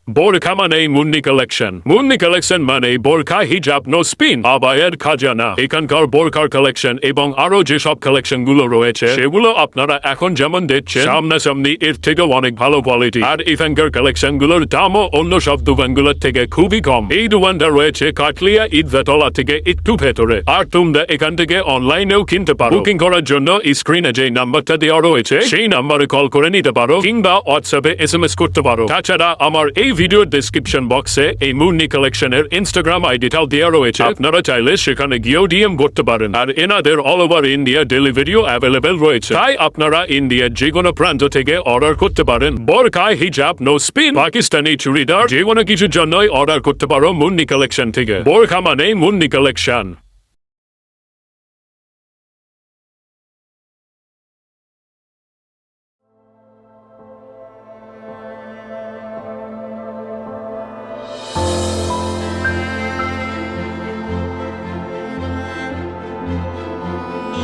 বোরখা মানে Munni collection. Munni collection মানে বোরখা, হিজাব, নো স্পিন, আবায়ের, খাজানা। এখানকার বোরখার কালেকশন এবং আরো যেসব কালেকশন গুলো রয়েছে সেগুলো আপনারা এখন যেমন দেখছেন সামনাসামনি এর থেকে অনেক ভালো কোয়ালিটি। আর এখানকার কালেকশন গুলোর দামও অন্য সব দোকানগুলোর থেকে খুবই কম। এই দোকানটা রয়েছে কাটলিয়া ঈদগাহতলা থেকে একটু ভেতরে। আর তোমরা এখান থেকে অনলাইনেও কিনতে পারো। বুকিং করার জন্য স্ক্রিনে যে নাম্বারটা দেওয়া রয়েছে সেই নাম্বারে কল করে নিতে পারো কিংবা হোয়াটসঅ্যাপে SMS করতে পারো। তাছাড়া আমার এই ভিডিওর ডেসক্রিপশন বক্সে এই মুন্নি কালেকশনের ইনস্টাগ্রাম আইডিটাও দেওয়া রয়েছে, আপনারা চাইলে সেখানে গিয়েও DM করতে পারেন। আর এনাদের অল ওভার ইন্ডিয়া ডেলিভারিও অ্যাভেলেবেল রয়েছে, তাই আপনারা ইন্ডিয়ার যে কোনো প্রান্ত থেকে অর্ডার করতে পারেন। বোরকা, হিজাব, নো স্পিন, পাকিস্তানি চুড়িদার, যে কোনো কিছুর জন্যই অর্ডার করতে পারো মুন্নি কালেকশন থেকে। বোরকা মানে মুন্নি কালেকশন।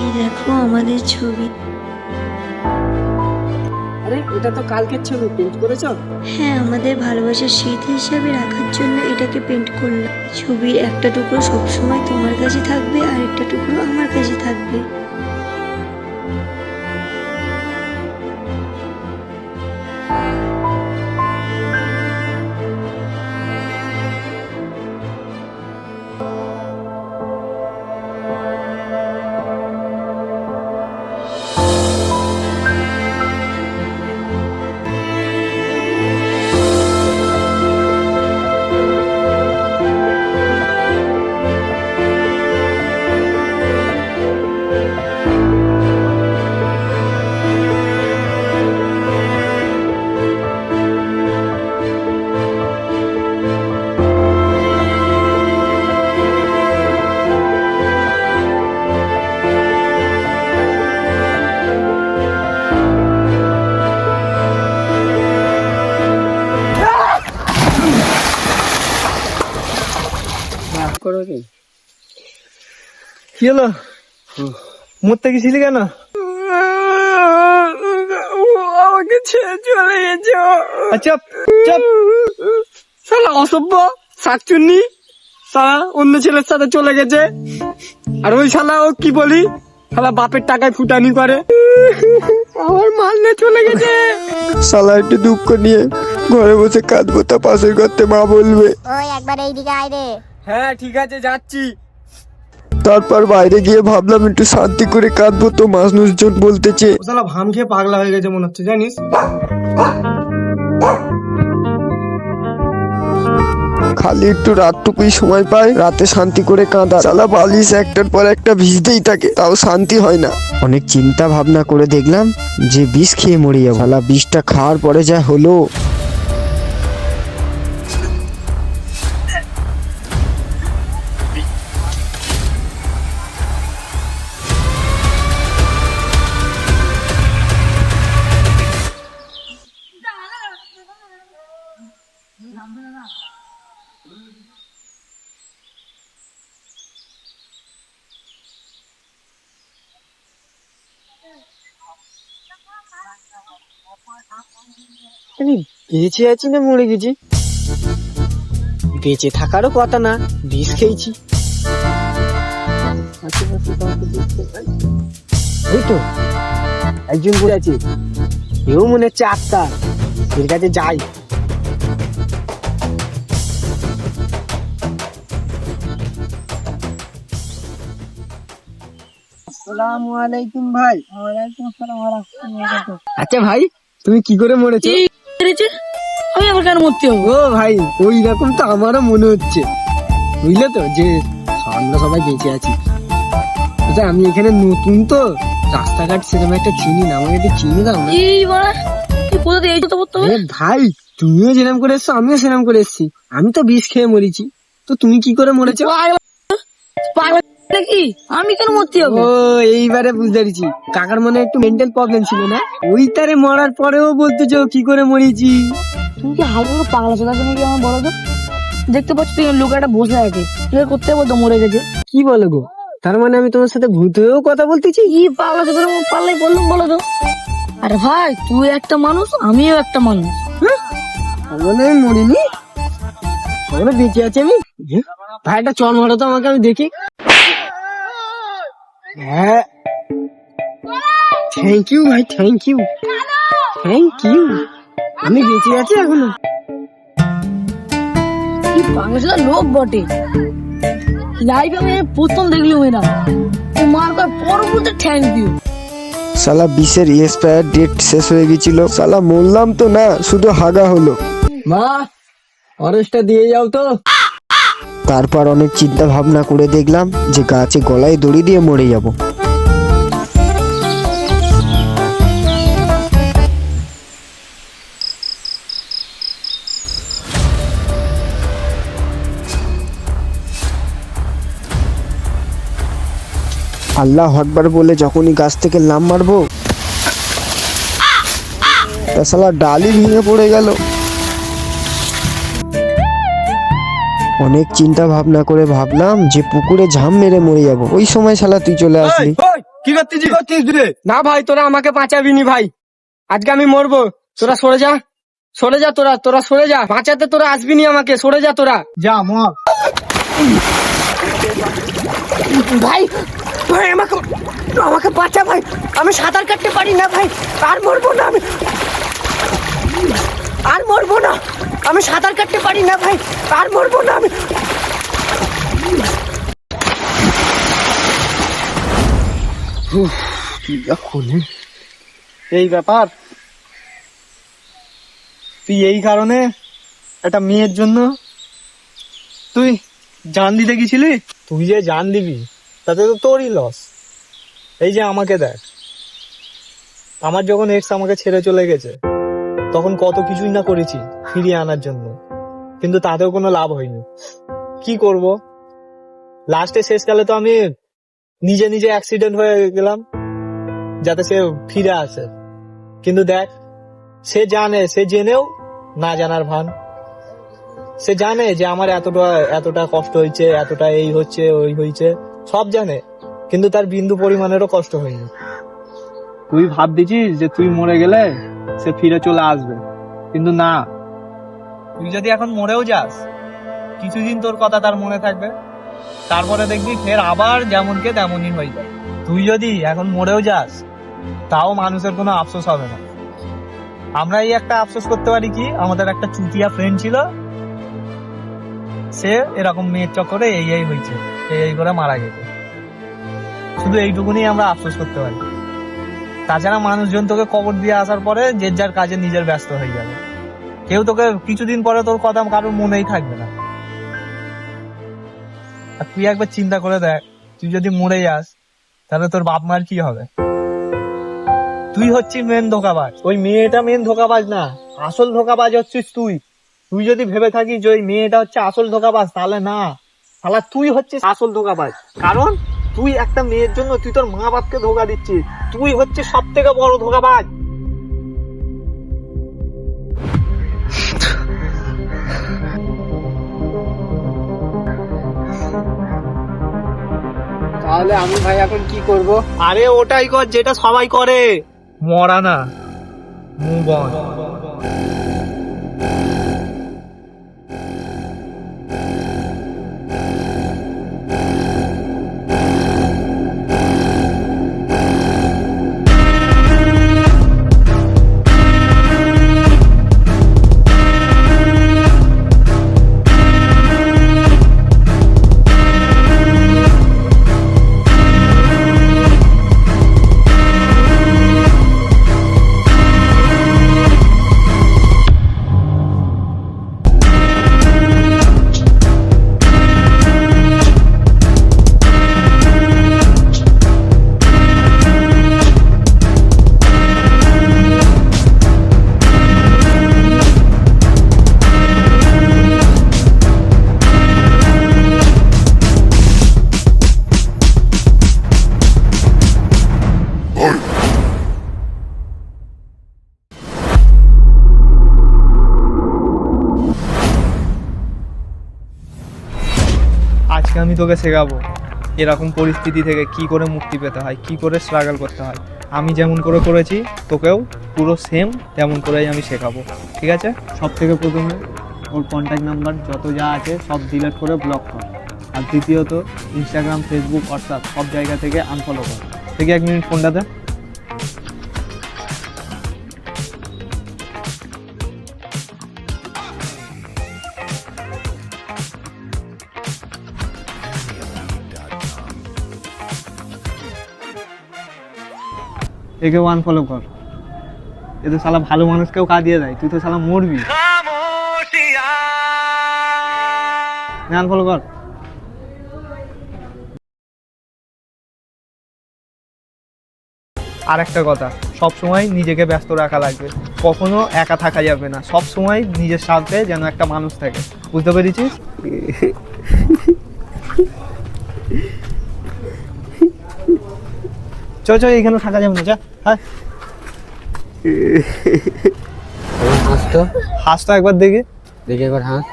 এই দেখো আমাদের ছবি। আরে এটা তো কালকের ছবি, প্রিন্ট করেছো? হ্যাঁ, আমাদের ভালোবাসার স্মৃতি হিসাবে রাখার জন্য এটাকে পেন্ট করলাম। ছবির একটা টুকরো সবসময় তোমার কাছে থাকবে আর একটা টুকরো আমার কাছে থাকবে। করো কি? কি হলো? মরতে গেছিলি কেন? আমাকে ছেড়ে চলে গেছে। চুপ চুপ। শালা অসভ্য শাকচুন্নি, শালা অন্য ছেলের সাথে চলে গেছে। আর ওই শালা ও কি বলি, শালা বাপের টাকায় ফুটানি করে। আমার মাল নিয়ে চলে গেছে। শালা একটু দুঃখ নিয়ে ঘরে বসে কাঁদবো, তা পাশের করতে মা বলবে। ওই একবার এইদিকে আয় রে। হ্যাঁ ঠিক আছে, যাচ্ছি। তারপর বাইরে গিয়ে ভাবলাম একটু শান্তি করে কাঁদবো, তো মানুষজন বলতেছে শালা ভাম খেয়ে পাগলা হয়ে গেছে মনে হচ্ছে, জানিস? খালি একটু রাতটুকুই সময় পায়, রাতে শান্তি করে কাঁদা। শালা বালিশ একটার পর একটা ভিজতেই থাকে, তাও শান্তি হয় না। অনেক চিন্তা ভাবনা করে দেখলাম যে বিষ খেয়ে মরে যাবো। শালা বিষটা খাওয়ার পরে যা হলো। আমি বেঁচে আছি না মরে গেছি? বেঁচে থাকারও কথা না, বিষ খেয়েছি। ওই তো একজন বলে আছে, এও মনে হচ্ছে আত্মা, এর কাছে যাই। আসসালামু আলাইকুম ভাই। ওয়ালাইকুম আসসালাম ওয়া রাহমাতুল্লাহ। আচ্ছা ভাই, তুমি কি করে মরেছো? আমি আবার কেন মরতে হবো? ও ভাই, ওই রকম তো আমারও মনে হচ্ছে, বুঝলে তো, যে আমরা সবাই বেঁচে আছি। আচ্ছা, আমি এখানে নতুন তো, রাস্তাঘাট সেরকম একটা চিনি না, আমাকে একটু চিনি দাও না। এই বাড়া, তুই কোথা থেকে এই কথা বলতে হবে? এ ভাই, তুমিও যেরকম করে এসছো আমিও সেরকম করে এসছি। আমি তো বিষ খেয়ে মরেছি, তো তুমি কি করে মরেছো? পাগল নাকি? আমি কেন মরতে ও হবো? এইবারে বুঝতে পেরেছি, কাকার মনে একটু মেন্টাল প্রবলেম ছিল না, ওই তারে মরার পরেও বলতেছো কি করে মরেছি। তুমি কি হালকা করে পাগলা চলে আসো নাকি? আমার বলো তো। দেখতে পাচ্ছ তুই লোক একটা বসে আছে, তুই করতে বলতো মরে গেছে। কি বলো গো? তার মানে আমি তোমার সাথে ভূত হয়েও কথা বলতেছি? কি পাগলা চোখের পাল্লাই বললাম বলো তো? আরে ভাই, তুই একটা মানুষ, আমিও একটা মানুষ। হ্যাঁ? মানে আমি মরিনি, এখনো বেঁচে আছি আমি। ভাই একটা চল মারো তো আমাকে, আমি দেখি। হ্যাঁ, থ্যাংক ইউ ভাই, থ্যাংক ইউ, থ্যাংক ইউ। আমি বেঁচে আছি এখনো। কি বাংলা লোক বটে, লাইভ আমি প্রথম দেখলাম এরা। তোমার পরবর্তী থ্যাংক ইউ। শালা 20-এর এক্সপায়ার ডেট শেষ হয়ে গেছিল, শালা মরলাম তো না, শুধু হাগা হলো। মা, অরেঞ্জটা দিয়ে যাও তো। তারপর অনেক চিন্তা ভাবনা করে দেখলাম যে গাছে গলায় দড়ি দিয়ে মরে যাব। আল্লাহ আকবার বলে যখনই গাছ থেকে লাম মারবো, তা শালা ডালই ভেঙে পড়ে গেল। অনেক চিন্তা ভাবনা করে ভাবলাম যে পুকুরে ঝাঁপ মেরে মরে যাব। ওই সময় শালা তুই চলে আসলি। কি করছিস না ভাই, তোরা আমাকে বাঁচাবিনি ভাই, আজকে আমি মরবো। তোরা সরে যা, সরে যা, তোরা সরে যা, বাঁচাতে তোরা আসবিনি আমাকে, সরে যা তোরা। যা মর। ভাই ভাই আমাকে আমাকে বাঁচা ভাই, আমি সাঁতার কাটতে পারি না ভাই, আর মরবো না আমি, আর মরবো না, আমি সাঁতার কাটতে পারি না ভাই, আর মরবো না আমি। এই ব্যাপার, তুই এই কারণে একটা মেয়ের জন্য তুই জান দিতে গেছিলি? তুই যে জান দিবি তাতে তো তোরই লস। এই যে আমাকে দেখ, আমার যখন এক্স আমাকে ছেড়ে চলে গেছে তখন কত কিছুই না করেছি ফিরিয়ে আনার জন্য, কিন্তু তাতেও কোনো লাভ হয়নি। কি করব, লাস্টে শেষকালে তো আমি নিজে নিজে অ্যাক্সিডেন্ট হয়ে গেলাম যাতে সে ফিরে আসে। কিন্তু দেখ, সে জানে, সে জেনেও না জানার ভান। সে জানে যে আমার এতটা কষ্ট হয়েছে, এতটা এই হচ্ছে ওই হয়েছে, সব জানে, কিন্তু তার বিন্দু পরিমাণেরও কষ্ট হয়নি। তুই ভাবছিস যে তুই মরে গেলে সে ফিরে চলে আসবে, কিন্তু না, তুই যদি এখন মরেও যাস কিছুদিন তোর কথা তার মনে থাকবে, তারপরে দেখবি ফের আবার যেমনকে তেমনই হয়ে যায়। তুই যদি এখন মরেও যাস তাও মানুষের কোনো আফসোস হবে না। আমরা এই একটা আফসোস করতে পারি কি, আমাদের একটা চুতিয়া ফ্রেন্ড ছিল, সে এরকম মেয়ের চক্করে এই হয়েছে, এই করে মারা গেছে। শুধু এইটুকুনি আমরা আফসোস করতে পারি। তাছাড়া মানুষজন তোকে কবর দিয়ে আসার পরে যে যার কাজে নিজের ব্যস্ত হয়ে যাবে, কেউ তোকে কিছুদিন পরে তোর কথা কারোর মনেই থাকবে না। আর তুই একবার চিন্তা করে দেখ, তুই যদি মরে যাস তাহলে তোর বাপ মার কি হবে? তুই হচ্ছিস মেন ধোকাবাজ, ওই মেয়েটা মেন ধোকাবাজ না, আসল ধোকাবাজ হচ্ছিস তুই। তুই যদি ভেবে থাকিস যে ওই মেয়েটা হচ্ছে আসল ধোকাবাজ, তাহলে না, তাহলে তুই হচ্ছিস আসল ধোকাবাজ। কারণ তুই একটা মেয়ের জন্য তুই তোর মা বাপকে ধোকা দিচ্ছিস, তুই হচ্ছে সব থেকে বড় ধোকাবাজ। তাহলে আমি ভাই এখন কি করব? আরে ওটাই কর যেটা সবাই করে, মরা না, মুভ অন। আজকে আমি তোকে শেখাবো এরকম পরিস্থিতি থেকে কি করে মুক্তি পেতে হয়, কি করে স্ট্রাগল করতে হয়। আমি যেমন করে করেছি তোকেও পুরো সেম তেমন করেই আমি শেখাবো, ঠিক আছে? সব থেকে প্রথমে ওর কন্ট্যাক্ট নাম্বার যত যা আছে সব ডিলিট করে ব্লক কর। আর দ্বিতীয়ত ইনস্টাগ্রাম, ফেসবুক, হোয়াটসঅ্যাপ সব জায়গা থেকে আনফলো কর। দেখি 1 মিনিট ফোনটাতে। একেও আনফলো কর। এ তো শালা ভালো মানুষকেও কাঁদিয়ে দেয়, তুই তো শালা মরবি। আনফলো কর। আর একটা কথা, সব সময় নিজেকে ব্যস্ত রাখা লাগবে, কখনো একা থাকা যাবে না, সব সময় নিজের সাথে যেন একটা মানুষ থাকে, বুঝতে পেরেছিস? চল চল, এখানে থাকা যাবে না, যা। হ্যাঁ হাস তো, হাস তো একবার দেখি। দেখি একবার হাস।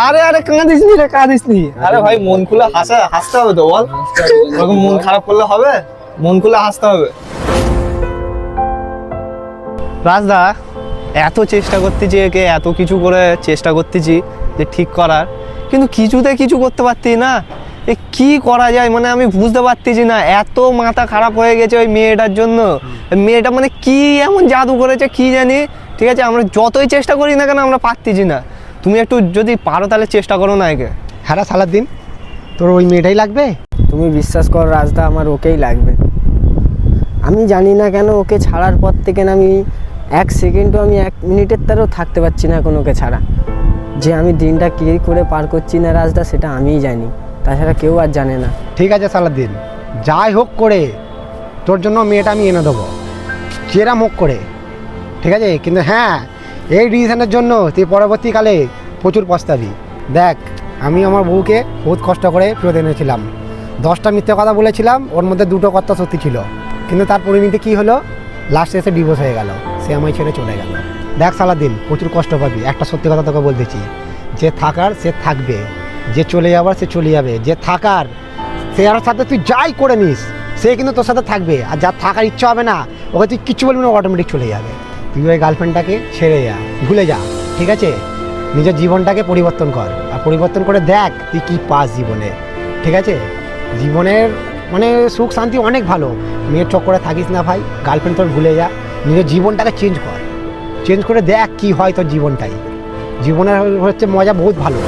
আরে আরে কাঁদিস নি রে, কাঁদিস নি। আরে ভাই মন খুলে হাসতে হবে তো, বল। এরকম মন খারাপ করলে হবে? মন খুলে হাসতে হবে। রাজদা, এত চেষ্টা করতেছি, একে এত কিছু করে চেষ্টা করতেছি যে ঠিক করার, কিন্তু কিছুতে কিছু করতে পারতি না। এ কি করা যায় মানে আমি বুঝতে পারতেছি না। এত মাথা খারাপ হয়ে গেছে ওই মেয়েটার জন্য। মেয়েটা মানে কি এমন জাদু করেছে কি জানি। ঠিক আছে, আমরা যতই চেষ্টা করি না কেন আমরা পারতেছি না। তুমি একটু যদি পারো তাহলে চেষ্টা করো না একে। হ্যাঁ সালাদ্দিন, তোর ওই মেয়েটাই লাগবে? তুমি বিশ্বাস কর রাজদা, আমার ওকেই লাগবে। আমি জানি না কেন ওকে ছাড়ার পর থেকে না আমি 1 সেকেন্ডও, আমি 1 মিনিটের তারও থাকতে পারছি না এখন ওকে ছাড়া। যে আমি দিনটা কী করে পার করছি না রাজদা, সেটা আমিই জানি, তাছাড়া কেউ আর জানে না। ঠিক আছে সালাদ্দিন, যাই হোক করে তোর জন্য মেয়েটা আমি এনে দেবো, যেরাম হোক করে, ঠিক আছে? কিন্তু হ্যাঁ, এই ডিসিশনের জন্য তুই পরবর্তীকালে প্রচুর পস্তাবি। দেখ, আমি আমার বউকে বহুত কষ্ট করে ফেরত এনেছিলাম। 10টা মিথ্যে কথা বলেছিলাম, ওর মধ্যে 2টো কথা সত্যি ছিল, কিন্তু তার পরিণতি কী হলো? লাস্টে এসে ডিভোর্স হয়ে গেল, সে আমায় ছেড়ে চলে গেল। দেখ সালাদ্দিন, প্রচুর কষ্ট পাবি। একটা সত্যি কথা তোকে বলতেছি, যে থাকার সে থাকবে, যে চলে যাবার সে চলে যাবে। যে থাকার, সে আর সাথে তুই যাই করে নিস, সে কিন্তু তোর সাথে থাকবে। আর যার থাকার ইচ্ছা হবে না, ওকে তুই কিচ্ছু বলবি না, অটোমেটিক চলে যাবে। তুই ওই গার্লফ্রেন্ডটাকে ছেড়ে যা, ভুলে যা, ঠিক আছে? নিজের জীবনটাকে পরিবর্তন কর, আর পরিবর্তন করে দেখ তুই কী পাস জীবনে, ঠিক আছে? জীবনের মানে সুখ শান্তি অনেক ভালো। মেয়ের চক্করে থাকিস না ভাই, গার্লফ্রেন্ড তোর ভুলে যা, নিজের জীবনটাকে চেঞ্জ কর, চেঞ্জ করে দেখ কী হয় তোর জীবনটাই। জীবনের হচ্ছে মজা বহুত ভালো।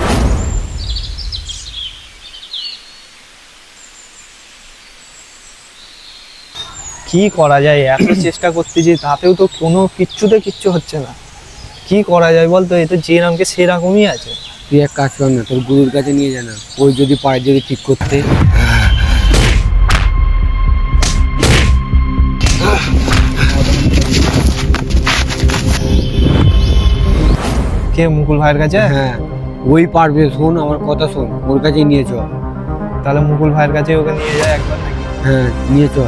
কি করা যায়? এত চেষ্টা করতেছি তাতেও তো কোনো কিচ্ছু হচ্ছে না। কি করা যায় বলতো? এ তো যেরকমকে সেরকমই আছে। তুই এক কাজ কর না, তোর গুরুর কাছে নিয়ে যা না, ওই যদি পারে যদি ঠিক করতে। কে, মুকুল ভাইয়ের কাছে? হ্যাঁ, ওই পারবে। শোন আমার কথা শোন, ওর কাছেই নিয়ে চ। তাহলে মুকুল ভাইয়ের কাছে ওকে নিয়ে যায় একবার নাকি? হ্যাঁ, নিয়ে চ।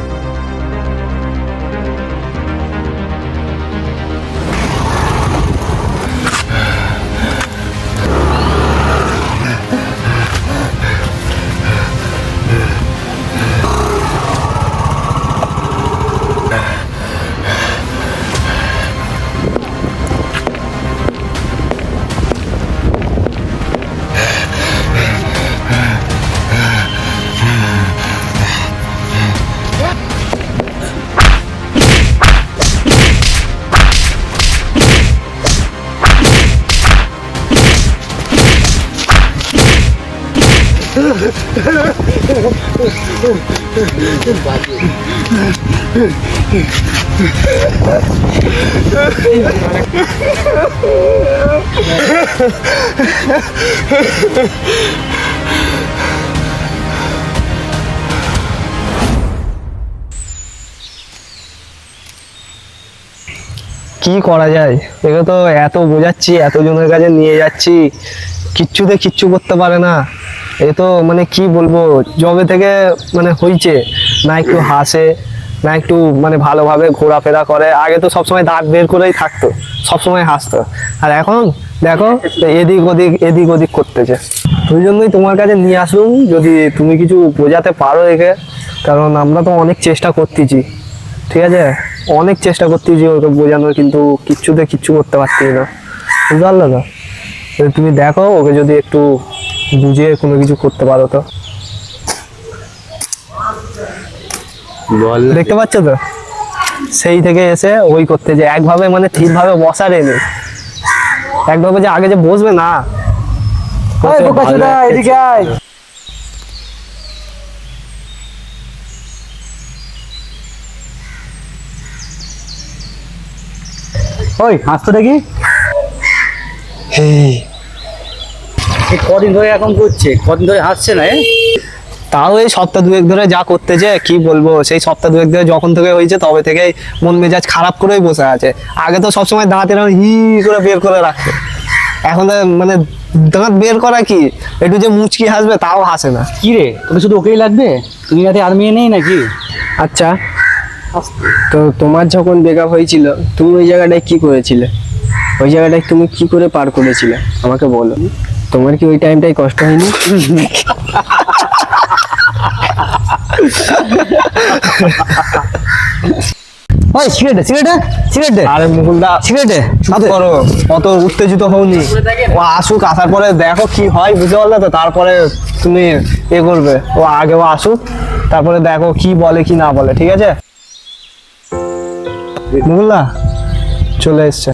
কি করা যায়? একে তো এত বোঝাচ্ছি, এতজনের কাছে নিয়ে যাচ্ছি, কিচ্ছু করতে পারে না। এ তো মানে কি বলবো, জবে থেকে মানে হয়েছে না, একটু হাসে না একটু মানে ভালোভাবে ঘোরাফেরা করে। আগে তো সবসময় দাঁত বের করেই থাকতো, সবসময় হাসতো, আর এখন দেখো এদিক ওদিক করতেছে। ওই জন্যই তোমার কাছে নিয়ে আসুন, যদি তুমি কিছু বোঝাতে পারো একে, কারণ আমরা তো অনেক চেষ্টা করতেছি, ঠিক আছে, অনেক চেষ্টা করতেছি ওকে বোঝানোর, কিন্তু কিচ্ছু করতে পারছি না, বুঝতে পারলো তো? তুমি দেখো ওকে যদি একটু বুঝিয়ে কোনো কিছু করতে পারো তো। দেখতে পাচ্ছ তো, সেই থেকে এসে ওই করতে, যে একভাবে মানে ঠিকভাবে বসার নেই, একভাবে যে আগে যে বসবে না। এদিকে আয়। ওই হাসতো দেখি। কদিন ধরে এখন করছে, কদিন ধরে হাসছে না? তাও এই সপ্তাহ দুয়েক ধরে যা করতেছে কি বলবো, সেই সপ্তাহ দুয়েক ধরে যখন থেকে হয়েছে তবে থেকেই মন মেজাজ খারাপ করেই বসে আছে। আগে তো সবসময় দাঁত এরকম করে বের করে রাখতো, এখন তো মানে দাঁত বের করা কি, একটু যে মুচকি হাসবে তাও হাসে না। কি রে, তোকে শুধু ওকেই লাগবে? তুমি রাতে আর মেয়ে নেই নাকি? আচ্ছা, তো তোমার যখন ব্রেকআপ হয়েছিল তুমি ওই জায়গাটায় কি করেছিলে? ওই জায়গাটায় তুমি কি করে পার করেছিলে আমাকে বলো। তোমার কি ওই টাইমটাই কষ্ট হয়নি? ওই সিগারেট দে। আরে মুকুলদা সিগারেট চুপ করো, অত উত্তেজিত হওনি। ও আসুক, আসার পরে দেখো কি হয়, বুঝতে পারলে তো? তারপরে তুমি করবে। ও আগে আসুক, তারপরে দেখো কি বলে কি না বলে, ঠিক আছে? মুকুলদা চলে এসছে।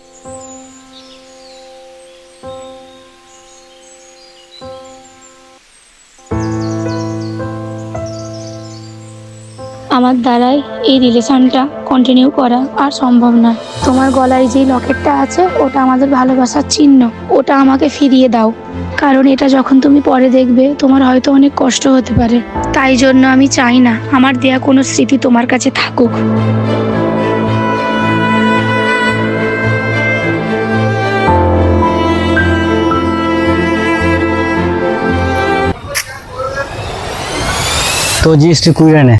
আমার দ্বারাই এই রিলেশনটা কন্টিনিউ করা আর সম্ভব নয়। তোমার গলায় যে লকেটটা আছে ওটা আমাদের ভালোবাসার চিহ্ন, ওটা আমাকে ফিরিয়ে দাও, কারণ এটা যখন তুমি পরে দেখবে তোমার হয়তো অনেক কষ্ট হতে পারে। তাই জন্য আমি চাই না আমার দেয়া কোনো স্মৃতি তোমার কাছে থাকুক। তো জিএসটি কুইরা নে।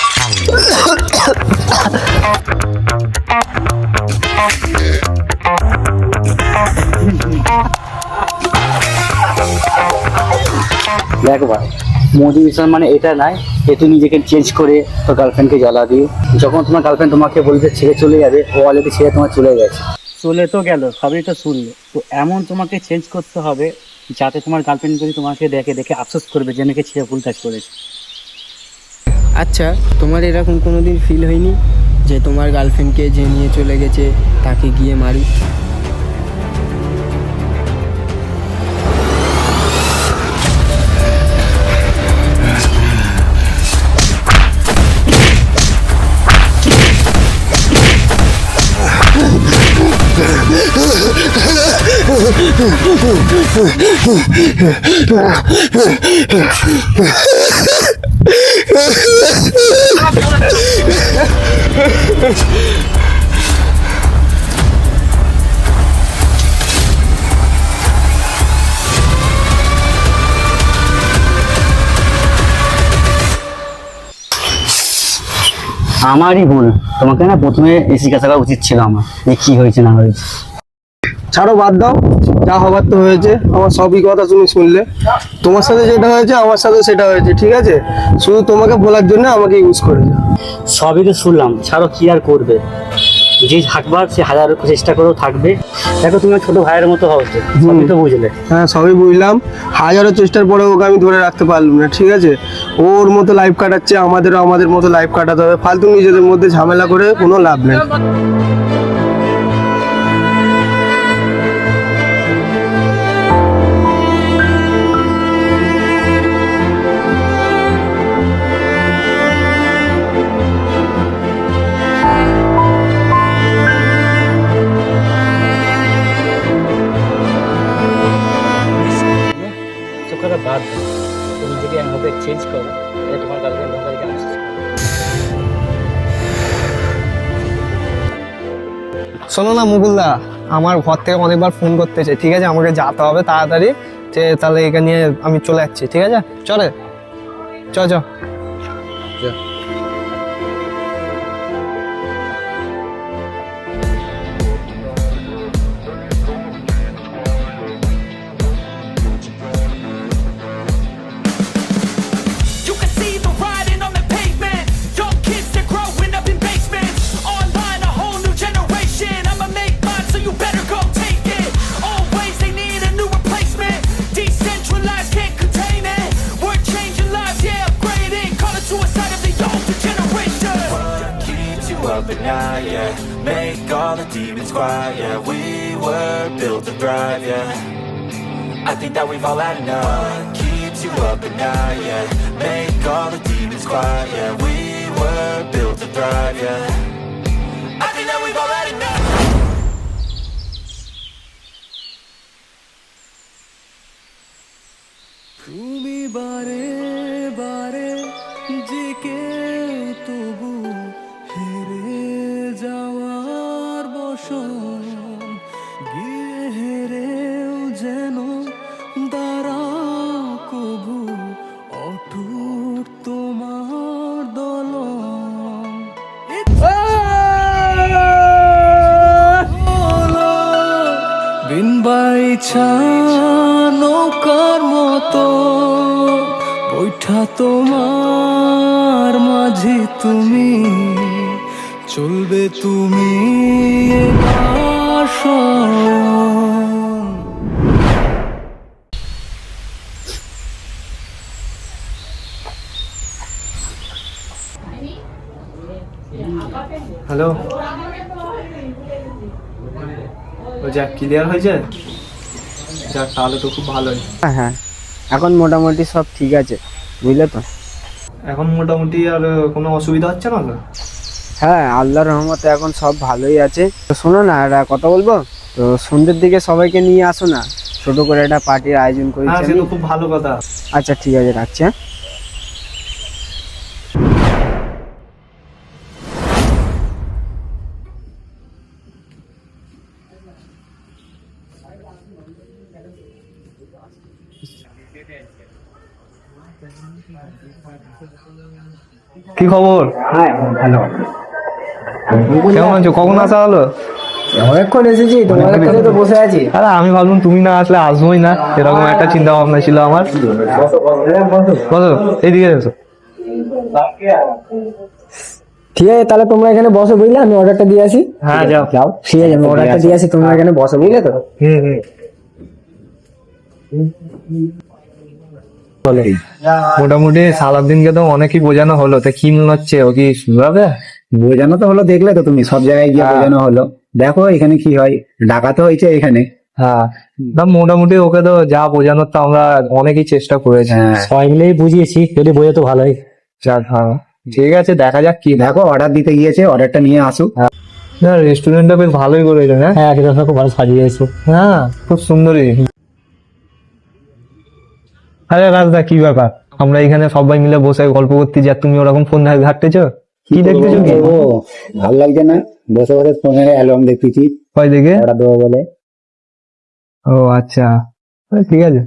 দেখো ভাই, মোটিভেশন মানে এটা নয় যে তুই নিজেকে চেঞ্জ করে তোর গার্লফ্রেন্ডকে জ্বালা দিয়ে, যখন তোমার গার্লফ্রেন্ড তোমাকে বলতে ছেড়ে চলে যাবে, ও অলরেডি ছেড়ে তোমার চলে গেছে, চলে তো গেল, সবই তো শুনলে। তো এমন তোমাকে চেঞ্জ করতে হবে যাতে তোমার গার্লফ্রেন্ড যদি তোমাকে দেখে দেখে আফসোস করবে যে মেয়েকে ছেড়ে ভুল কাজ করেছে। আচ্ছা, তোমার এরকম কোনোদিন ফিল হয়নি যে তোমার গার্লফ্রেন্ডকে যে নিয়ে চলে গেছে তাকে গিয়ে মারি? আমারই ভুল, তোমাকে না প্রথমে জিজ্ঞাসা করা উচিত ছিল আমার, যে কি হয়েছে না হয়েছে। ছাড়ো, বাদ দাও, যা হবার তো হয়েছে। আমার সবই কথা তুমি শুনলে, তোমার সাথে যেটা হয়েছে আমার সাথে সেটা হয়েছে, ঠিক আছে? শুধু তোমাকে বলার জন্য আমাকে ইউজ করেছে। সবই তো শুনলাম, ছাড়ো, কি আর করবে, যে থাকবার সে হাজার চেষ্টা করেও থাকবে। দেখো তুমি ছোট ভাইয়ের মতো হচ্ছে, সবই তো বুঝলে। হ্যাঁ, সবই বুঝলাম, হাজারো চেষ্টার পরে ওকে আমি ধরে রাখতে পারলাম না, ঠিক আছে? ওর মতো লাইফ কাটাচ্ছে, আমাদেরও আমাদের মতো লাইফ কাটাতে হবে। ফালতু নিজেদের মধ্যে ঝামেলা করে কোনো লাভ নেই। বাদ দাও, তুমি যদি এভাবে চেঞ্জ করো তাহলে তোমার গার্লফ্রেন্ড তোমাদেরকে আফসোস করবে। শোনো না মুকুলদা, আমার ঘর থেকে অনেকবার ফোন করতেছে, ঠিক আছে? আমাকে যেতে হবে তাড়াতাড়ি, যে তাহলে এখানে নিয়ে আমি চলে যাচ্ছি, ঠিক আছে? চলে চ। up at night, yeah. Make all the demons quiet, yeah. We were built to thrive, yeah. I think that we've all had enough. Keeps you up at night, yeah. Make all the demons quiet, yeah. We were built to thrive, yeah. I think that we've all had enough. তুমি বারে বারে যে কেউ তবু হেরে যাওয়ার বসন গিয়ে হেরেও যেন দাঁড়াও কবু অটুট তোমার দলন বিন বাইছা নৌকার মতো বৈঠা তোমার মাঝে তুমি চলবে তুমি একা স্বয়ং। হ্যালো, ও যাক ক্লিয়ার হয়েছে, যাক তাহলে তো খুব ভালোই। হ্যাঁ, এখন মোটামুটি সব ঠিক আছে, বুঝলে তো? এখন মোটামুটি আর কোনো অসুবিধা হচ্ছে না তো? হ্যাঁ, আল্লাহর রহমতে এখন সব ভালোই আছে। তো শোনো না, একটা কথা বলবো তো, সন্ধ্যের দিকে সবাইকে নিয়ে আসো না, ছোট করে একটা পার্টির আয়োজন হ্যাঁ, করেছি সে আমি। তো খুব ভালো কথা। আচ্ছা ঠিক আছে, রাখছি। হ্যাঁ, কি খবর? হ্যাঁ ভালো। কেমন আছো? কখন আসা হলো? অনেকক্ষণ এসেছি, তোমাদের কাছে তো বসে আছি। আরে আমি ভাবলাম তুমি না আসলে আসবোই না, এরকম একটা চিন্তা ভাবনা ছিল আমার। বসো, এইদিকে এসো। ঠিক আছে, তাহলে তোমরা এখানে বসো, বুঝলে? আমি অর্ডারটা দিয়ে আসি। হ্যাঁ যাও। ঠিক আছে, আমি অর্ডারটা দিয়ে আসি, তোমরা এখানে বসো, বুঝলে তো? মোটামুটি সারাদিনকে তো অনেকই বোঝানো হলো, তা কি মনে হচ্ছে, ও কি শুনবে? বোঝানো তো হলো, দেখলে তো তুমি, সব জায়গায় গিয়ে বোঝানো হলো। দেখো এখানে কি হয়, ডাকা তো হয়েছে এখানে। হ্যাঁ, না মোটামুটি ওকে তো যা বোঝানোর তো আমরা অনেকই চেষ্টা করেছি। সবাই মিলেই বুঝিয়েছি, যদি বোঝাতো ভালোই। যাক, হ্যাঁ ঠিক আছে, দেখা যাক কি। দেখো অর্ডার দিতে গিয়েছে, অর্ডারটা নিয়ে আসুক। না, রেস্টুরেন্টটা বেশ ভালোই করেছে। হ্যাঁ হ্যাঁ, খেতে খুব ভালো সাজিয়েছো। হ্যাঁ, খুব সুন্দরই। আরে রাজদা, কি ব্যাপার? আমরা এখানে সবাই মিলে বসে গল্প করতে যা, তুমি ওরকম ফোন ঘাটতেছো, কি দেখতেছো? কি ও ভালো লাগছে না? বসে বসে ফোনের অ্যালবাম দেখতেছি, কয় দেখে? অর্ডার দেবো বলে। ও আচ্ছা, ঠিক আছে।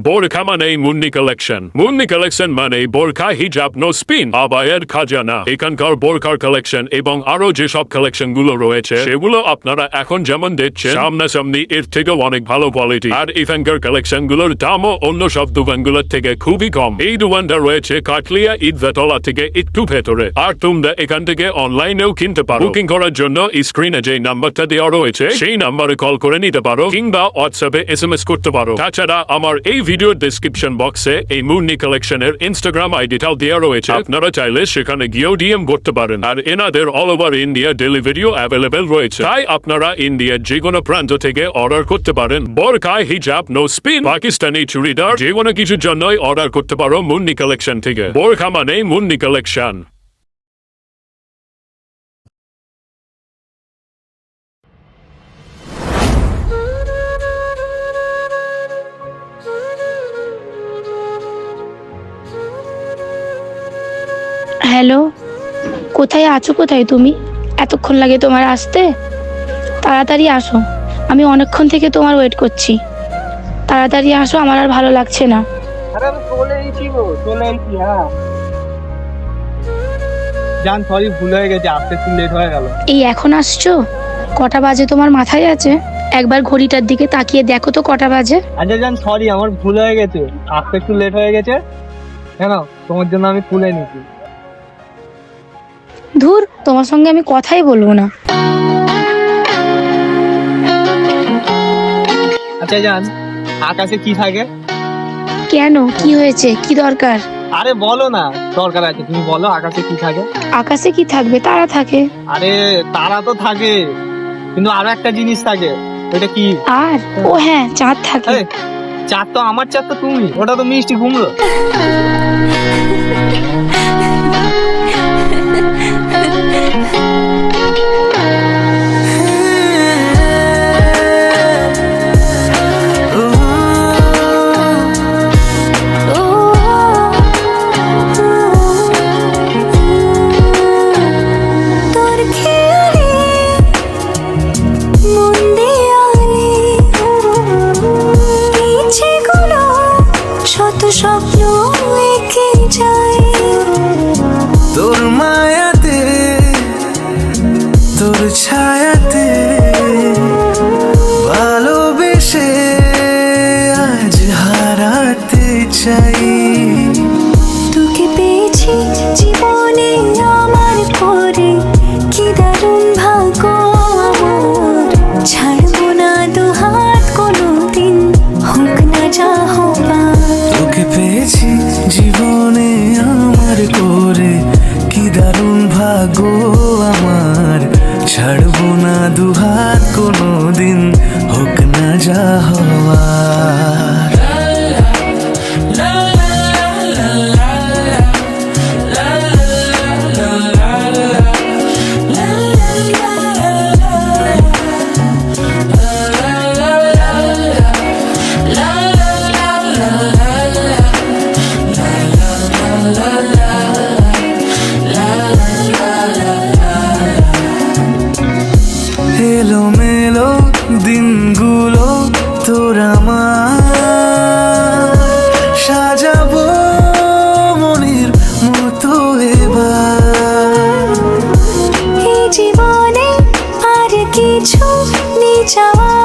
বোরখা মানে মুন্নি কালেকশন। মুন্নি কালেকশন মানে বোরখা, হিজাব, নো স্পিন, আবায়ের, খাজানা। এখানকার বোরখার কালেকশন এবং আরো যেসব কালেকশন গুলো রয়েছে সেগুলো আপনারা এখন যেমন দেখছেন সামনাসামনি, এর থেকে অনেক ভালো কোয়ালিটি। আর এখানকার কালেকশন গুলোর দামও অন্য সব দোকানগুলোর থেকে খুবই কম। এই দোকানটা রয়েছে কাটলিয়া ঈদগাতলা থেকে একটু ভেতরে। আর তোমরা এখান থেকে অনলাইনেও কিনতে পারো। বুকিং করার জন্য স্ক্রিনে যে নাম্বারটা দেওয়া রয়েছে সেই নাম্বারে কল করে নিতে পারো, কিংবা হোয়াটসঅ্যাপে SMS করতে পারো। তাছাড়া আমার এই ভিডিওর ডেসক্রিপশন বক্সে এই মুন্নি কালেকশনের ইনস্টাগ্রাম আইডিটাও দেওয়া রয়েছে, আপনারা চাইলে সেখানে গিয়েও DM করতে পারেন। আর এনাদের অল ওভার ইন্ডিয়া ডেলিভারিও অ্যাভেলেবেল রয়েছে, তাই আপনারা ইন্ডিয়ার যে কোনো প্রান্ত থেকে অর্ডার করতে পারেন। বোরকা, হিজাব, নো স্পিন, পাকিস্তানি চুড়িদার, যে কোনো কিছুর জন্যই অর্ডার করতে পারো মুন্নি কালেকশন থেকে। বোরকা মানে মুন্নি কালেকশন। হ্যালো, কোথায় আছো? কোথায় তুমি? এতক্ষণ লাগে তোমার আসতে? তাড়াতাড়ি আসো, আমি অনেকক্ষণ থেকে তোমার ওয়েট করছি। তাড়াতাড়ি আসো, আমার আর ভালো লাগছে না। আরে আমি চলে এসেছি গো, চলে এসেছি। হ্যাঁ জান, সরি, ভুল হয়ে গেছে, আসতে একটু লেট হয়ে গেল। এই এখন আসছো? কটা বাজে তোমার মাথায় আছে? একবার ঘড়িটার দিকে তাকিয়ে দেখো তো কটা বাজে। আচ্ছা জান, সরি, আমার ভুল হয়ে গেছে, আসতে একটু লেট হয়ে গেছে। কেন, তোমার জন্য আমি তুলে নিচ্ছি। ধুর, তোমার সঙ্গে আমি কথাই বলবো না। আচ্ছা জান, আকাশে কি থাকে? কেন, কি হয়েছে? কি দরকার? আরে বলো না, দরকার আছে, তুমি বলো, আকাশে কি থাকে? আকাশে কি থাকবে? তারা থাকে। আরে তারা তো থাকে, কিন্তু আরো একটা জিনিস থাকে, ওটা কি? আর ও হ্যাঁ, চাঁদ থাকে। আরে, চাঁদ তো আমার, চাঁদ তো তুমি, ওটা তো মিষ্টি কুমড়ো। তোর খেয়ালে মন দেয়ালে ইচ্ছেগুলো শত স্বপ্ন এঁকে যায়। তোর মায়াতে, তোর ছায়াতে ভালোবেসে আজ হারাতে চাই। তোকে পেয়েছি জীবনে আমার পরে, কি দারুণ ভাগ্য আমার। ছাড়বো না দুহাত কোনোদিন, হোক না যা হবার। তোকে পেয়েছি জীবনে আমার করে, কি দারুণ ভাগ্য আমার। ছাড়বো না দুহাত কোনোদিন, হোক না যা হওয়ার। এলোমেলো দিনগুলো তোর আমার, সাজাবো মনের মতো এবার। এই জীবনে আর কিছু নেই চাওয়া,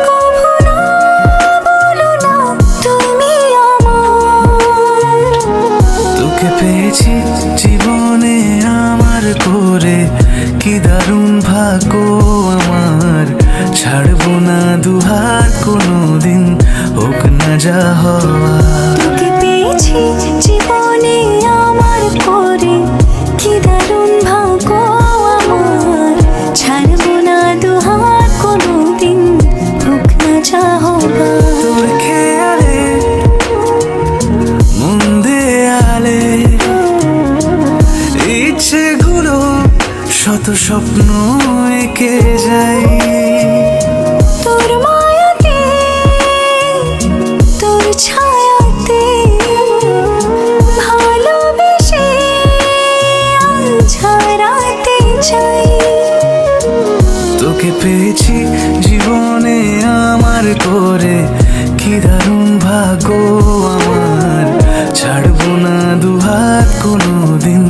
কখনো বলো না তুমি আমার। তোকে পেয়েছি জীবনে আমার করে, কি দারুণ ভাগ্য আমার। ছাড়বো না দুহাত কোনোদিন, হোক না যা হওয়ার। তোকে পেয়েছি জীবনে আমার করে, কি দারুণ ভাগ্য আমার। ছাড়বো না দুহাত কোনোদিন, হোক না যা হবার। তোর খেয়ালে মন দেয়ালে ইচ্ছেগুলো শত স্বপ্ন এঁকে যাই। তোর মায়াতে, তোর ছায়াতে ভালোবেসে আজ হারাতে চাই। তোকে পেয়েছি জীবনে আমার করে, কি দারুণ ভাগ্য আমার। ছাড়বো না দুহাত কোনোদিন,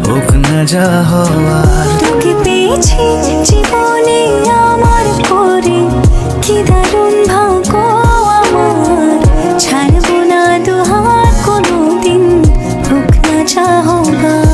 হোক না যা হওয়ার। তোকে পেয়েছি জীবনে আমার করে, কি দারুণ ভাগ্য আমার। ছাড়বো না দুহাত কোনোদিন, হোক না যা হবার।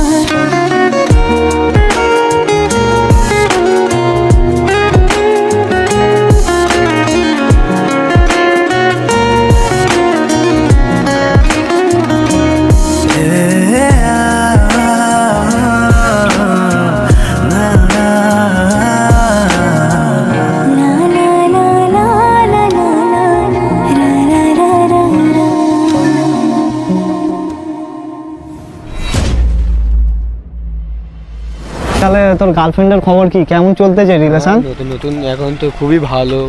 তাহলে তোর গার্লফ্রেন্ডের খবর কি, কেমন চলতেছে রিলেশন? নতুন নতুন এখন তো খুবই ভালো,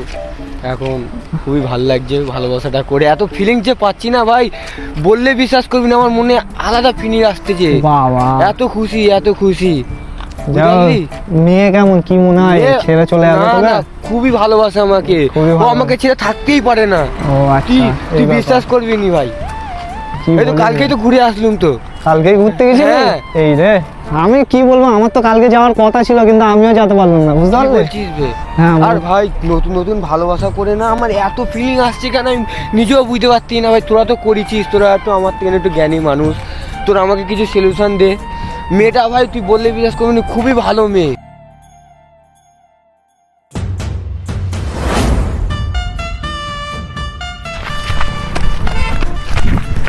এখন খুবই ভালো লাগছে ভালোবাসাটা করে, এত ফিলিংস যে পাচ্ছি না ভাই, বললে বিশ্বাস করবি না, আমার মনে আলাদা ফিলিং আসতেছে। বাবা এত খুশি এত খুশি। যাও, বুঝলি? মেয়ে কেমন কি মনে হয় মেয়ে- ছেড়ে চলে যাবে না, তোকে? না, খুবই ভালোবাসে আমাকে, খুবই ও ভালো। আমাকে ছেড়ে থাকতেই পারে না। ও তুই আচ্ছা, এই তুই ব্যাপার। বিশ্বাস করবি নি ভাই, কি এই তো বলবি? কালকেই তো ঘুরে আসলুম তো। কালকেই ঘুরতে গেছিলি? হ্যাঁ। এই রে, আমি কি বলবো, আমার তো কালকে যাওয়ার কথা ছিল কিন্তু আমিও যেতে পারলাম না, বুঝতে কি পারলি? বলছিস বে? হ্যাঁ, আর ভাই নতুন নতুন ভালোবাসা করে না আমার এত ফিলিং আসছে কেন আমি নিজেও বুঝতে পারছি না ভাই। তোরা তো করেছিস, তোরা একটু আমার থেকে একটু জ্ঞানী মানুষ, তোরা আমাকে কিছু সলিউশন দে। মেয়েটা ভাই তুই বললে বিশ্বাস করবি না, খুবই ভালো মেয়ে।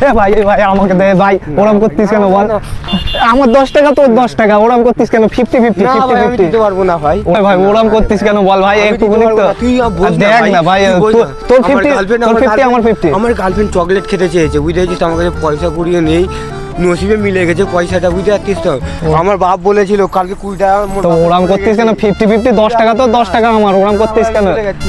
এ ভাই আমাকে দে ভাই, ওরম করতিস কেন বল? আমার 10 টাকা তোর 10 টাকা, ওরম করতিস কেন? 50-50 না ভাই আমি 50-50। দিতে পারবো না ভাই। ওই ভাই ওরম করতিস কেন বল ভাই, আমি একটু দিতে বলিস পারবো তো। না, তুই বল না দেখ না ভাই, তুই বল না। তোর আমার 50 girlfriend, তোর 50 আমার 50। আমার গার্লফ্রেন্ড চকলেট খেতে চেয়েছে, বুঝতে পারছিস তো, আমার কাছে পয়সা কুড়িয়ে নেই, নসিবে মিলে গেছে পয়সাটা, বুঝতে পারছিস তো। আমার বাপ বলেছিল কালকে 20 টাকা তো ওরম করতিস কেন? 50-50, 10 টাকা তোর 10 টাকা আমার, ওরম করতিস কেন?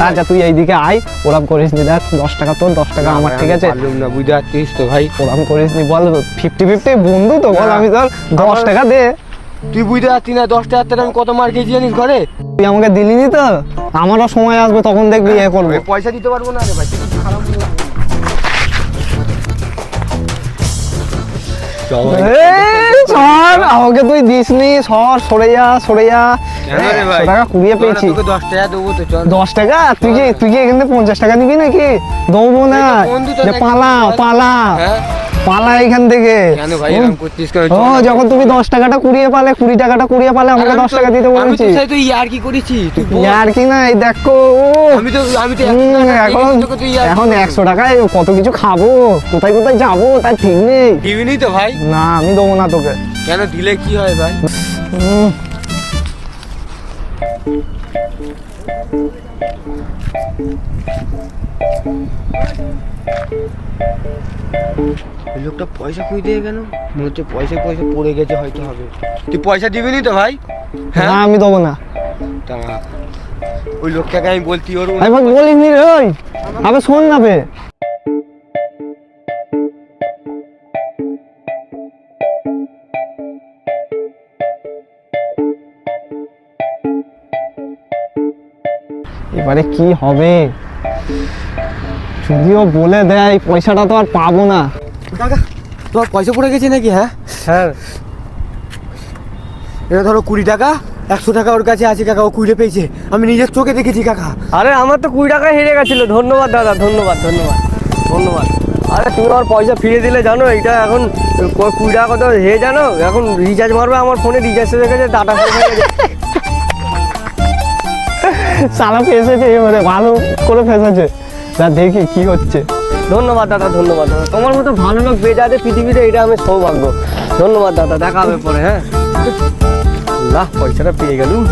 আচ্ছা তুই এইদিকে আয়, ওরম করিস নি, দেখ 10 টাকা তোর 10 টাকা আমার, ঠিক আছে? পারলাম না, বুঝতে পারছিস তো ভাই। ওরম করিস নি বল, 50-50 বন্ধু তো বল, আমি তোর 10 টাকা দে। তুই বুঝতে পারছিস না 10 টাকার আমি কত মার খেয়েছি জানিস ঘরে? তুই আমাকে দিলি নি তো, আমারও সময় আসবে তখন দেখবি এ করবো। আমি পয়সা দিতে পারবো না রে ভাই, তুই কিছু খারাপ বলিস না। চল ভাই। এই, সর, আমাকে তুই দিস নি, সরে যা কেন রে ভাই? 100 টাকা কুড়িয়ে পেয়েছি। তোকে 10 টাকা দেবো তো, চল। 10 টাকা? তুই কি এখান থেকে 50 টাকা নিবি নাকি? দেবো না, এই তো বন্ধু তো যে নাকি? পালা হ্যাঁ? এখান থেকে। কেন ভাই এরকম করছিস কেন? ও, যখন তুমি 10 টাকাটা কুড়িয়ে পালে, 20 টাকাটা কুড়িয়ে পালে, আমাকে 10 টাকা দিতে আমি বলেছি। তো তুই ইয়ার কি করেছি তুই বল। আর কি না, এই দেখো আমি তো এখন 100 টাকায় কত কিছু খাবো, কোথায় যাবো তার ঠিক নেই। দিবিনি তো ভাই? না, আমি দেবো না তোকে। কেন দিলে কি হয় ভাই? উম, ওই লোকটা পয়সা খুঁজে দিয়ে কেন? মনে হচ্ছে পয়সা পড়ে গেছে, হয়তো হবে। তুই পয়সা দিবিনি তো ভাই? হ্যাঁ না, আমি দেবো না। তা ওই লোকটাকে আমি বলছি ওর আমি বলিস নি রে, ওই আবে শোন না বে। এবারে কি হবে? যদিও বলে দেয়, পয়সাটা তো আর পাবো না। কাকা তোমার পয়সা পড়ে গেছে নাকি? হ্যাঁ হ্যাঁ, এটা ধরো 20 টাকা, 100 টাকা ওর কাছে আছে কাকা, ও কুড়িয়ে পেয়েছে, আমি নিজের চোখে দেখেছি কাকা। আরে আমার তো 20 টাকা হেরে গেছিল। ধন্যবাদ দাদা, ধন্যবাদ। আরে তুমি আমার পয়সা ফিরে দিলে, জানো এটা এখন 20 টাকা কত হে জানো? এখন রিচার্জ মারবে, আমার ফোনে রিচার্জ শেষ হয়ে গেছে, ডাটা শেষ হয়ে গেছে। সালা ফেসেছে, এবারে ভালো করে ফেসেছে। তা দেখি কি হচ্ছে। ধন্যবাদ দাদা, ধন্যবাদ দাদা। তোমার মতো ভালো লোক পেয়ে যাবে পৃথিবীতে, এটা আমি সৌভাগ্য। ধন্যবাদ দাদা, দেখা হবে পরে। হ্যাঁ, আল্লাহ, পয়সাটা পেয়ে গেলুম।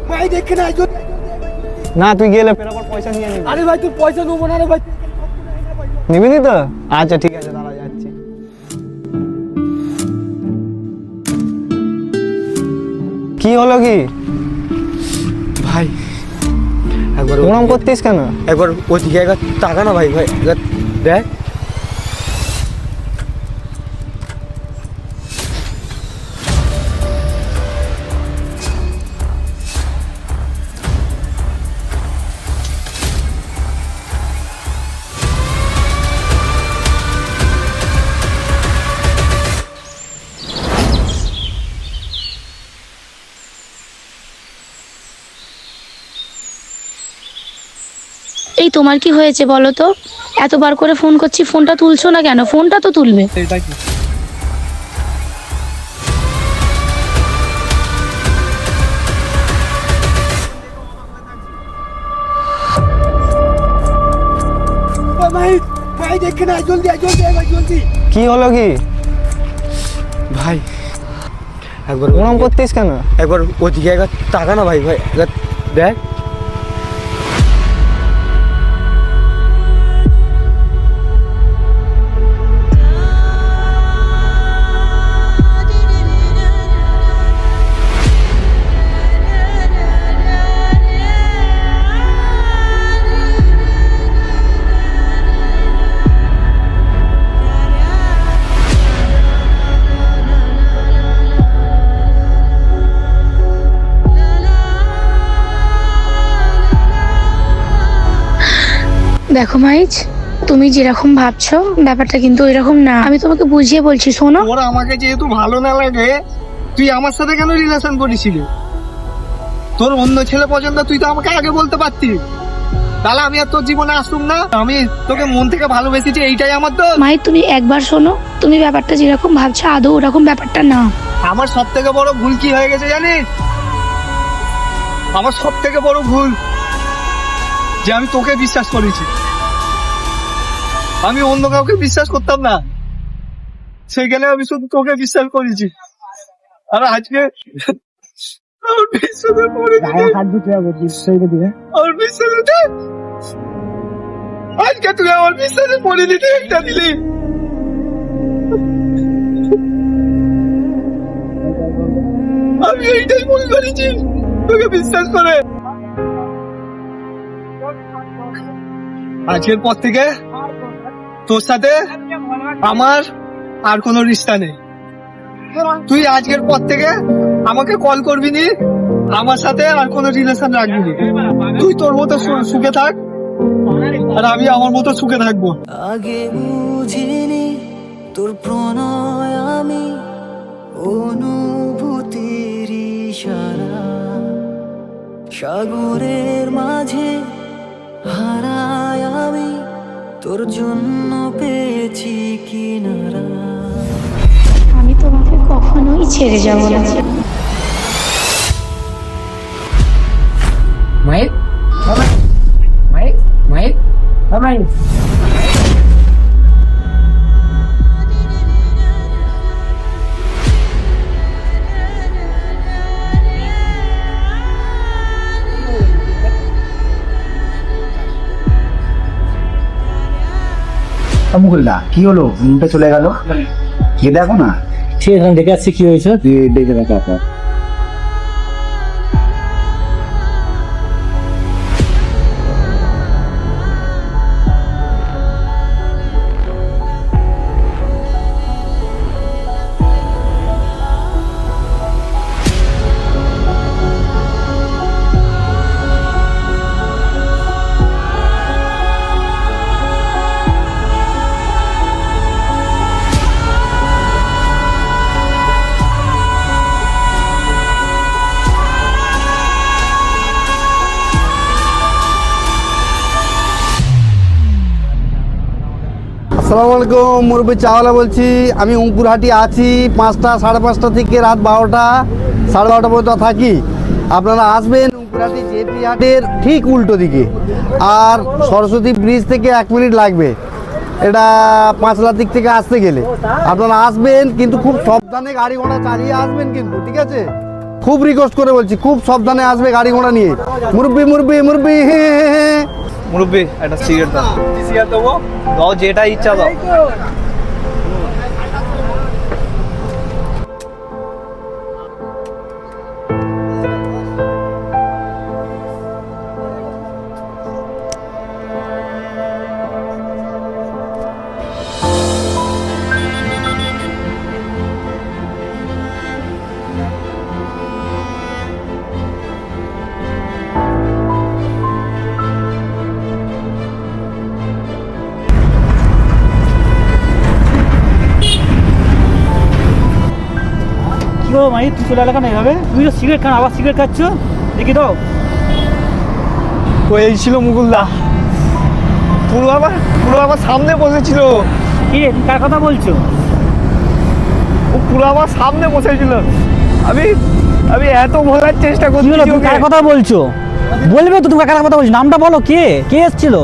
ভাই দেখে না, না, তুই গেলে ফের আবার পয়সা নিয়ে নিবি। আরে ভাই তুই পয়সা নেবো না রে ভাই। নিবি নি তো? আচ্ছা ঠিক আছে, দাঁড়া যাচ্ছি। কি হলো কি ভাই একবার ওরম করতিস কেন? একবার ওদিকে একবার টাকা না ভাই, একবার দেখ। এই তোমার কি হয়েছে বলো তো? এতবার করে ফোন করছি, ফোনটা তুলছো না কেন? ফোনটা তো তুলবে। এটা কি? ভাই দেখে না, জলদি ভাই জলদি। কি হলো কি ভাই একবার ওরম করতিস কেন? একবার ওদিকে একবার টাকা না ভাই, একবার দেখ। দেখো মাইজ, তুমি যেরকম ভাবছো ব্যাপারটা কিন্তু এরকম না। আমি তোমাকে বুঝিয়ে বলছি, শোনো। তোর আমাকে যেহেতু ভালো না লাগে, তুই আমার সাথে কেন রিলেশন করেছিলি? তোর অন্য ছেলে পছন্দ, তুই তো আমাকে আগে বলতে পারতিস, তাহলে আমি আর তোর জীবনে আসুম না। আমি তোকে মন থেকে ভালোবেসেছি, এইটাই আমার তো। মাই তুমি একবার শোনো, তুমি ব্যাপারটা যেরকম ভাবছো আদৌ ওরকম ব্যাপারটা না। আমার সব থেকে বড় ভুল কি হয়ে গেছে জানিস? আমার সব থেকে বড় ভুল যে আমি তোকে বিশ্বাস করেছি। আমি অন্য কাউকে বিশ্বাস করতাম না, সেখানে আমি শুধু তোকে বিশ্বাস করেছি। আর আজকে আমার বিশ্বাসে পড়ে দিলি। আমার বিশ্বাসে আজকে তুই আমার বিশ্বাসে পড়ে দিতে একটা দিলি। আমি এইটাই ভুল করেছি তোকে বিশ্বাস করে। আজকের পর থেকে তোর সাথে আমার আর কোনো রিশতা নেই। তুই আজকের পর থেকে আমাকে কল করবি নি, আমার সাথে আর কোনো রিলেশন রাখবি নি। তুই তোর মতো সুখে থাক, আর আমি আমার মতো সুখে থাকবো। আগে বুঝিনি তোর প্রণয় আমি, অনুভূতির ইশারা, সাগরের মাঝে হারায় আমি, তোর জন্য পেয়েছি কিনারা। আমি তোমাকে কখনোই ছেড়ে যাব না। মাইক মাইক মাইক মাইক মুকুলদা, কি হলো? মুখটা চলে গেল, কে দেখো না। ঠিক আছে, দেখে আসছি কি হয়েছে। দেখে দেখা আপনার। আসসালামু আলাইকুম, মুরব্বী চাওয়ালা বলছি। আমি অঙ্কুরহাটি আছি, 5টা 5:30 থেকে রাত 12টা 12:30 পর্যন্ত থাকি। আপনারা আসবেন অঙ্কুরহাটি জেপি হাটের ঠিক উল্টো দিকে, আর সরস্বতী ব্রিজ থেকে 1 মিনিট লাগবে, এটা পাঁচলার দিক থেকে আসতে গেলে। আপনারা আসবেন, কিন্তু খুব সাবধানে গাড়ি ঘোড়া চালিয়ে আসবেন কিন্তু, ঠিক আছে? খুব রিকোয়েস্ট করে বলছি, খুব সাবধানে আসবে গাড়ি ঘোড়া নিয়ে। মুরব্বী মুরব্বী মুরব্বী, মুরব্বী একটা সিগারেট দাও। সিগারেট দেবো, দাও যেটা ইচ্ছা দাও। মাই তুই চলে এলাকা না এভাবে, তুমি তো সিগারেট খান, আবার সিগারেট খাচ্ছ, দেখি দাও। ওই ছিল মুকুলদা, পুরো আবার সামনে বসেছিল। কি রে, কার কথা বলছো? ও পুরো আমার সামনে বসেছিল। আমি এত বলার চেষ্টা করছি। কার কথা বলছো? বলবে তো, তুমি কার কথা বলছো, নামটা বলো। কে এসেছিল?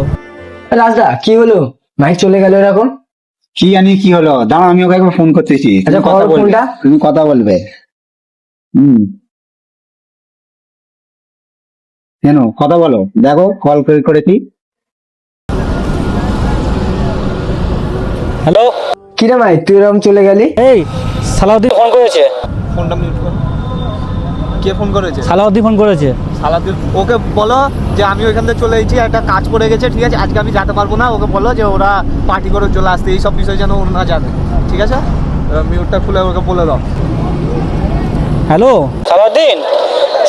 রাজদা, কি হলো? মাইক চলে গেল এরকম? কি জানি কি হলো, দাঁড়াও আমি ওকে একবার ফোন করতেছি। আচ্ছা, তুমি কথা বলবে। কেন কথা বলো, দেখো কল করেছি। হ্যালো, কি রে ভাই, তুই এরকম চলে গেলি? এই সালাউদ্দিন ফোন করেছে। ফোনটা মিউট কর। কে ফোন করেছে? সালাউদ্দিন ফোন করেছে। সালাউদ্দিন, ওকে বলো যে আমি ওইখান থেকে চলে এসেছি, একটা কাজ পড়ে গেছে, ঠিক আছে? আজকে আমি যেতে পারবো না। ওকে বলো যে ওরা পার্টি করে চলে আসতে, এই সব বিষয় যেন ওরা না জানে, ঠিক আছে? মিউটটা খুলে ওকে বলে দাও। হ্যালো সালাউদ্দিন,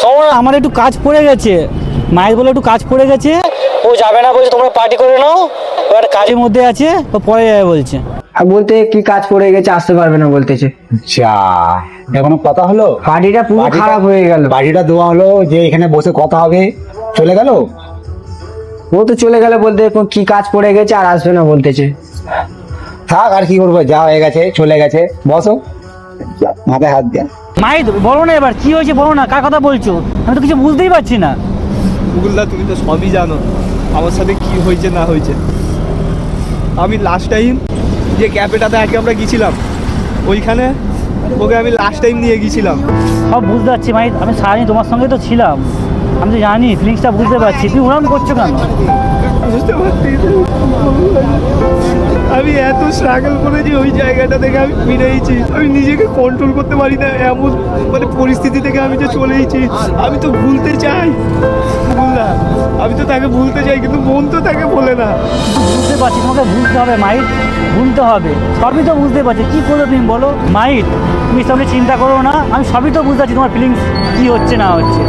শোনো, আমার একটু কাজ পড়ে গেছে। মায়ের বলে একটু কাজ পড়ে গেছে, ও যাবে না বলছে, তোমরা পার্টি করে নাও, এবার কাজের মধ্যে আছে, ও পরে যাবে বলছে। আর বলতে কি কাজ পড়ে গেছে, আসতে পারবে না বলতেছে। আচ্ছা, এখনো কথা হলো? পার্টিটা পুরো খারাপ হয়ে গেল। বাড়িটা দেওয়া হলো যে এখানে বসে কথা হবে, চলে গেল। ও তো চলে গেল বলতে কি কাজ পড়ে গেছে আর আসবে না বলতেছে। থাক, আর কি করবো, যা হয়ে গেছে চলে গেছে, বসো, মাথায় হাত দেন। মাইদ বলো না, এবার কি হয়েছে বলো না, কার কথা বলছো? আমি তো কিছু বুঝতেই পারছি না। মুকুলদা, তুমি তো সবই জানো আমার সাথে কি হয়েছে না হয়েছে। আমি লাস্ট টাইম যে ক্যাফেটাতে আজকে আমরা গিয়েছিলাম, ওইখানে ওকে আমি লাস্ট টাইম নিয়ে গিয়েছিলাম। সব বুঝতে পারছি মাইদ, আমি সারাদিন তোমার সঙ্গে তো ছিলাম, আমি তো জানি ফিলিংসটা বুঝতে পারছি। তুমি ওরকম করছো কেন? বুঝতে পারছি, আমি এত স্ট্রাগল করেছি ওই জায়গাটা থেকে আমি ফিরেছি। আমি নিজেকে কন্ট্রোল করতে পারি না, এমন মানে পরিস্থিতি থেকে আমি যে চলে এসেছি। আমি তো ভুলতে চাই না, আমি তো তাকে ভুলতে চাই, কিন্তু মন তো তাকে বলে না। বুঝতে পারছি তোমাকে ভুলতে হবে মাইদ, ভুলতে হবে, সবই তো বুঝতে পারছি। কি করবে তুমি বলো মাইদ, তুমি সবই চিন্তা করো না, আমি সবই তো বুঝতে পারছি তোমার ফিলিংস কি হচ্ছে না হচ্ছে।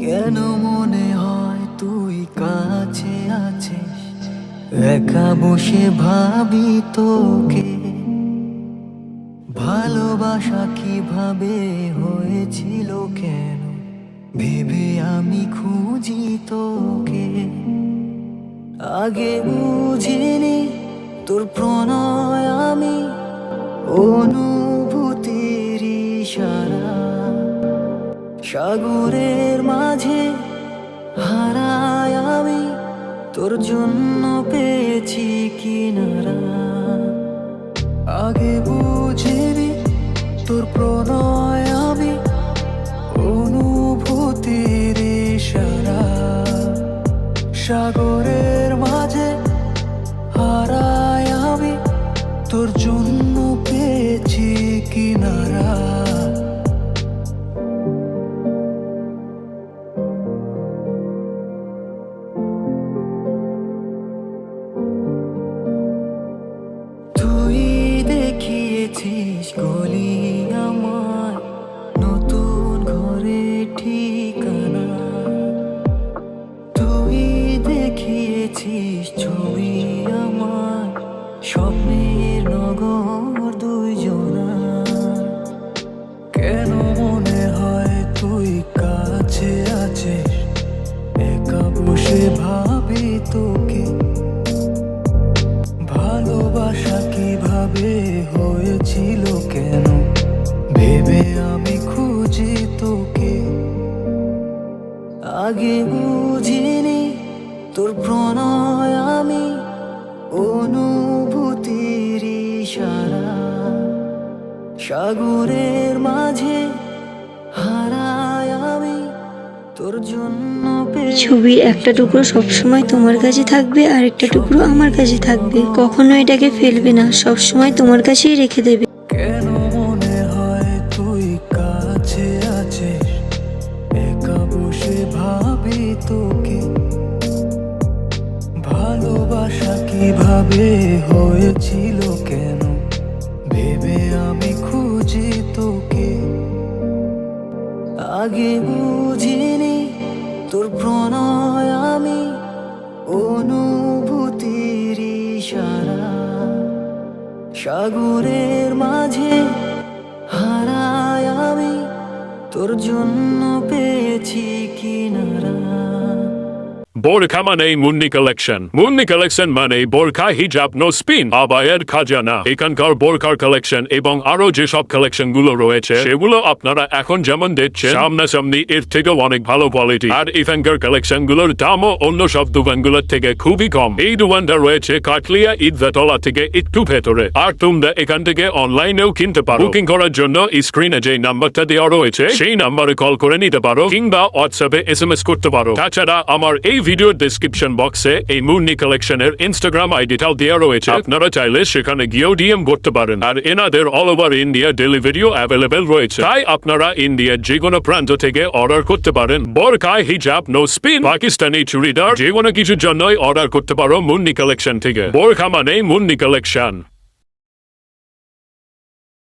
কেন মনে হয় তুই কাছে আছিস, একা বসে ভাবি তোকে, ভালোবাসা কিভাবে হয়েছিল কেন ভেবে আমি খুঁজি তোকে। আগে বুঝিনি তোর প্রণয় আমি, অনুভূতির ইশারা, সাগরের মাঝে হারায় আমি, তোর জন্য পেয়েছি কিনারা। আগে বুঝিনি তোর প্রণয় আমি, অনুভূতির ইশারা, সাগরের মাঝে হারায় আমি, তোর জন্য পেয়েছি কিনারা। তুই দেখিয়েছিস গলি আমার, নতুন ঘরে ঠিকানা, তুই দেখিয়েছিস ছবি আমার, স্বপ্নের নগর দুইজনা। কেন মনে হয় তুই কাছে আছিস, একা বসে ভাবি তোকে, ভালোবাসা কিভাবে হয়েছিল কেন ভেবে আমি খুঁজি তোকে। আগে বুঝিনি তোর প্রণয় আমি, অনুভূতির ইশারা, সাগরের মাঝে হারায় আমি, তোর জন্য ছবির একটা টুকরো সবসময় তোমার কাছে থাকবে আর একটা টুকরো আমার কাছে থাকবে। কখনো এটাকে ফেলবে না, সবসময় তোমার কাছেই রেখে দেবে। কেন মনে হয় তুই কাছে আছিস, একা বসে ভাবি তোকে, ভালোবাসা কিভাবে হয়েছিল কেন ভেবে আমি খুঁজি তোকে। আগে বুঝিনি তোর প্রণয় আমি, অনুভূতির ইশারা, সাগরের মাঝে হারায় আমি, তোর জন্য পেয়েছি কিনারা। বোরখা মানে মুন্নি কালেকশন। মুন্নি কালেকশন মানে বোরখা, হিজাব, নো স্পিন, আবায়ের খাজানা। এখানকার বোরখার কালেকশন এবং আরো যেসব কালেকশন গুলো রয়েছে সেগুলো আপনারা এখন যেমন দেখছেন সামনাসামনি এর থেকে অনেক ভালো কোয়ালিটি। আর এখানকার কালেকশন গুলোর দামও অন্য সব দোকানগুলোর থেকে খুবই কম। এই দোকানটা রয়েছে কাটলিয়া ঈদগাহতলা থেকে একটু ভেতরে। আর তোমরা এখান থেকে অনলাইনেও কিনতে পারো। বুকিং করার জন্য স্ক্রিনে যে নাম্বারটা দেওয়া রয়েছে সেই নাম্বারে কল করে নিতে পারো কিংবা হোয়াটসঅ্যাপে SMS করতে পারো। তাছাড়া আমার এই ভিডিও ডেসক্রিপশন বক্সে এই মুন্নি কালেকশনের ইনস্টাগ্রাম আইডিটাও দেওয়া রয়েছে, আপনারা চাইলে সেখানে গিয়েও ডিএম করতে পারেন। আর এনাদের অল ওভার ইন্ডিয়া ডেলিভারিও অ্যাভেলেবেল রয়েছে, তাই আপনারা ইন্ডিয়ার যে কোনো প্রান্ত থেকে অর্ডার করতে পারেন। বোরকা, হিজাব, নো স্পিন, পাকিস্তানি চুড়িদার, যে কোনো কিছুর জন্যই অর্ডার করতে পারো মুন্নি কালেকশন থেকে। বোরকা মানে মুন্নি কালেকশন।